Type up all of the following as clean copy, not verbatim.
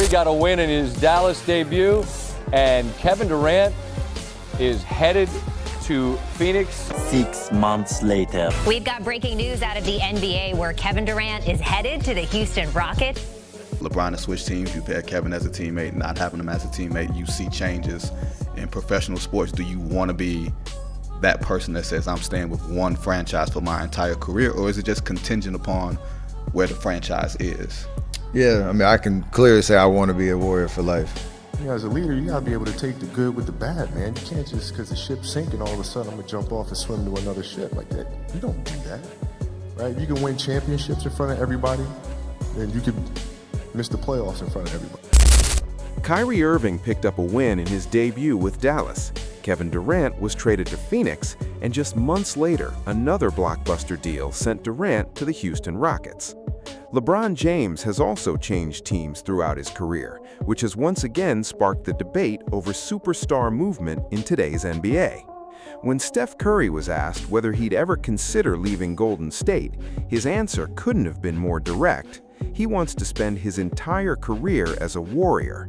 Curry got a win in his Dallas debut, and Kevin Durant is headed to Phoenix. 6 months later. We've got breaking news out of the NBA where Kevin Durant is headed to the Houston Rockets. LeBron has switched teams. You've had Kevin as a teammate, not having him as a teammate. You see changes in professional sports. Do you want to be that person that says, I'm staying with one franchise for my entire career, or is it just contingent upon where the franchise is? Yeah, I mean, I can clearly say I want to be a Warrior for life. You know, as a leader, you gotta be able to take the good with the bad, man. You can't just, because the ship's sinking, all of a sudden I'm gonna jump off and swim to another ship like that. You don't do that, right? You can win championships in front of everybody, and you can miss the playoffs in front of everybody. Kyrie Irving picked up a win in his debut with Dallas. Kevin Durant was traded to Phoenix, and just months later, another blockbuster deal sent Durant to the Houston Rockets. LeBron James has also changed teams throughout his career, which has once again sparked the debate over superstar movement in today's NBA. When Steph Curry was asked whether he'd ever consider leaving Golden State, his answer couldn't have been more direct. He wants to spend his entire career as a Warrior.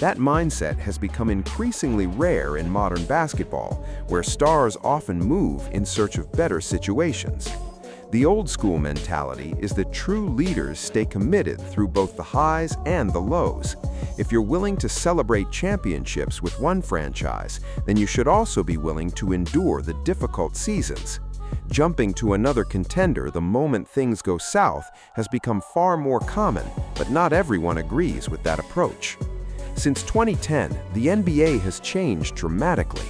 That mindset has become increasingly rare in modern basketball, where stars often move in search of better situations. The old-school mentality is that true leaders stay committed through both the highs and the lows. If you're willing to celebrate championships with one franchise, then you should also be willing to endure the difficult seasons. Jumping to another contender the moment things go south has become far more common, but not everyone agrees with that approach. Since 2010, the NBA has changed dramatically.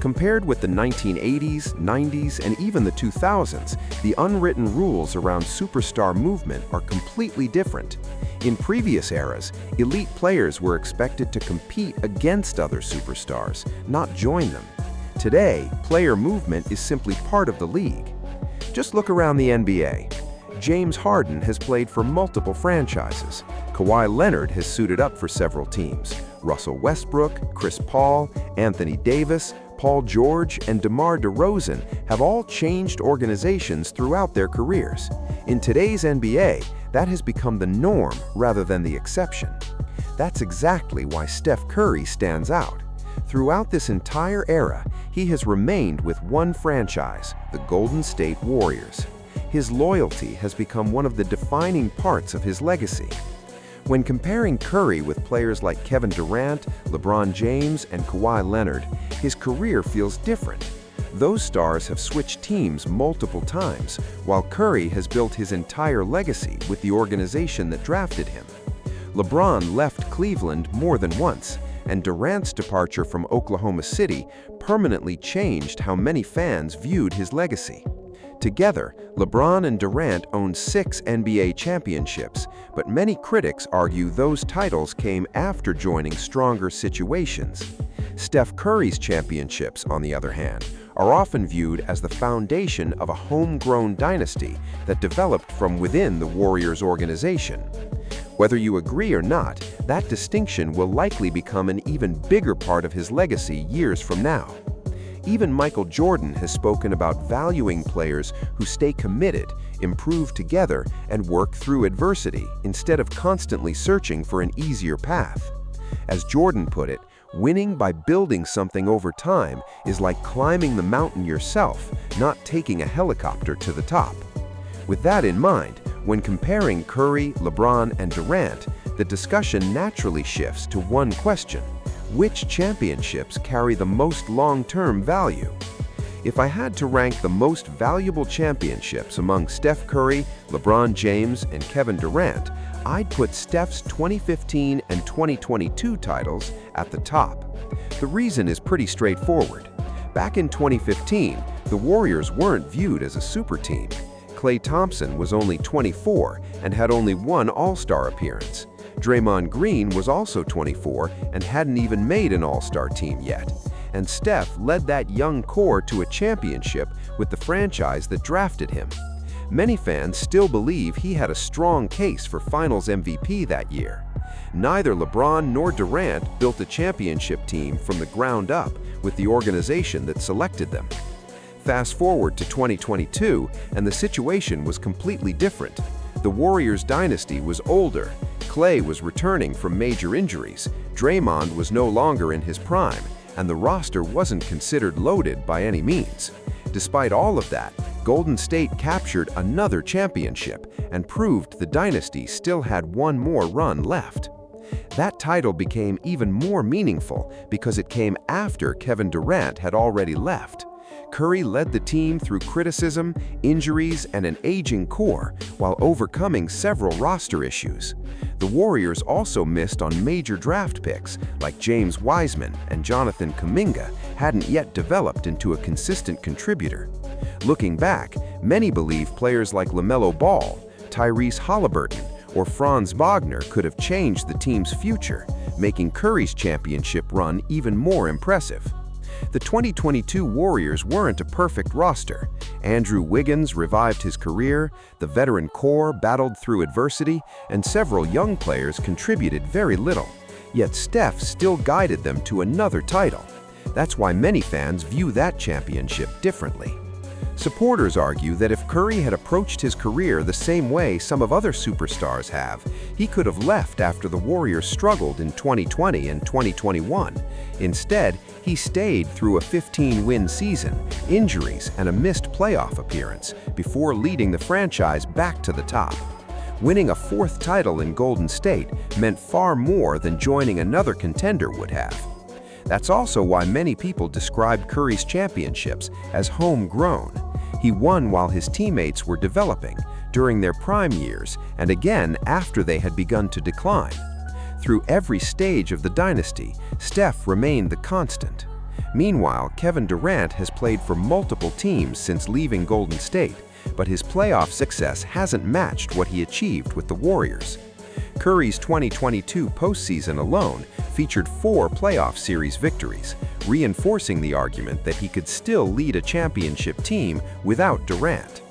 Compared with the 1980s, 90s, and even the 2000s, the unwritten rules around superstar movement are completely different. In previous eras, elite players were expected to compete against other superstars, not join them. Today, player movement is simply part of the league. Just look around the NBA. James Harden has played for multiple franchises. Kawhi Leonard has suited up for several teams. Russell Westbrook, Chris Paul, Anthony Davis, Paul George, and DeMar DeRozan have all changed organizations throughout their careers. In today's NBA, that has become the norm rather than the exception. That's exactly why Steph Curry stands out. Throughout this entire era, he has remained with one franchise, the Golden State Warriors. His loyalty has become one of the defining parts of his legacy. When comparing Curry with players like Kevin Durant, LeBron James, and Kawhi Leonard, his career feels different. Those stars have switched teams multiple times, while Curry has built his entire legacy with the organization that drafted him. LeBron left Cleveland more than once, and Durant's departure from Oklahoma City permanently changed how many fans viewed his legacy. Together, LeBron and Durant own 6 NBA championships, but many critics argue those titles came after joining stronger situations. Steph Curry's championships, on the other hand, are often viewed as the foundation of a homegrown dynasty that developed from within the Warriors organization. Whether you agree or not, that distinction will likely become an even bigger part of his legacy years from now. Even Michael Jordan has spoken about valuing players who stay committed, improve together, and work through adversity instead of constantly searching for an easier path. As Jordan put it, winning by building something over time is like climbing the mountain yourself, not taking a helicopter to the top. With that in mind, when comparing Curry, LeBron, and Durant, the discussion naturally shifts to one question: which championships carry the most long-term value? If I had to rank the most valuable championships among Steph Curry, LeBron James, and Kevin Durant, I'd put Steph's 2015 and 2022 titles at the top. The reason is pretty straightforward. Back in 2015, the Warriors weren't viewed as a super team. Klay Thompson was only 24 and had only one All-Star appearance. Draymond Green was also 24 and hadn't even made an All-Star team yet. And Steph led that young core to a championship with the franchise that drafted him. Many fans still believe he had a strong case for Finals MVP that year. Neither LeBron nor Durant built a championship team from the ground up with the organization that selected them. Fast forward to 2022, and the situation was completely different. The Warriors dynasty was older. Klay was returning from major injuries, Draymond was no longer in his prime, and the roster wasn't considered loaded by any means. Despite all of that, Golden State captured another championship and proved the dynasty still had one more run left. That title became even more meaningful because it came after Kevin Durant had already left. Curry led the team through criticism, injuries, and an aging core while overcoming several roster issues. The Warriors also missed on major draft picks like James Wiseman and Jonathan Kuminga hadn't yet developed into a consistent contributor. Looking back, many believe players like LaMelo Ball, Tyrese Halliburton, or Franz Wagner could have changed the team's future, making Curry's championship run even more impressive. The 2022 Warriors weren't a perfect roster. Andrew Wiggins revived his career, the veteran core battled through adversity, and several young players contributed very little. Yet Steph still guided them to another title. That's why many fans view that championship differently. Supporters argue that if Curry had approached his career the same way some of other superstars have, he could have left after the Warriors struggled in 2020 and 2021. Instead, he stayed through a 15-win season, injuries, and a missed playoff appearance before leading the franchise back to the top. Winning a fourth title in Golden State meant far more than joining another contender would have. That's also why many people described Curry's championships as homegrown. He won while his teammates were developing, during their prime years, and again after they had begun to decline. Through every stage of the dynasty, Steph remained the constant. Meanwhile, Kevin Durant has played for multiple teams since leaving Golden State, but his playoff success hasn't matched what he achieved with the Warriors. Curry's 2022 postseason alone featured 4 playoff series victories, reinforcing the argument that he could still lead a championship team without Durant.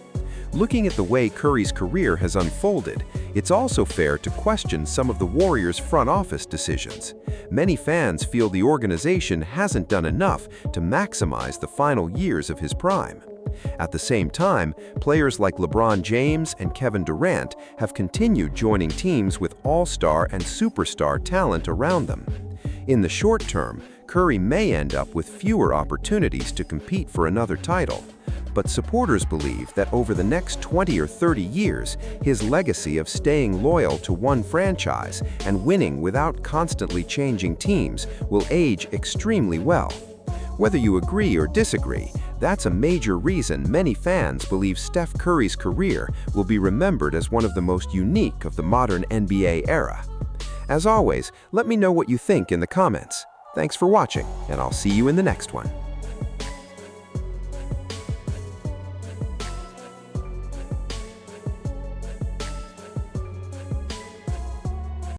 Looking at the way Curry's career has unfolded, it's also fair to question some of the Warriors' front office decisions. Many fans feel the organization hasn't done enough to maximize the final years of his prime. At the same time, players like LeBron James and Kevin Durant have continued joining teams with all-star and superstar talent around them. In the short term, Curry may end up with fewer opportunities to compete for another title, but supporters believe that over the next 20 or 30 years, his legacy of staying loyal to one franchise and winning without constantly changing teams will age extremely well. Whether you agree or disagree, that's a major reason many fans believe Steph Curry's career will be remembered as one of the most unique of the modern NBA era. As always, let me know what you think in the comments. Thanks for watching, and I'll see you in the next one.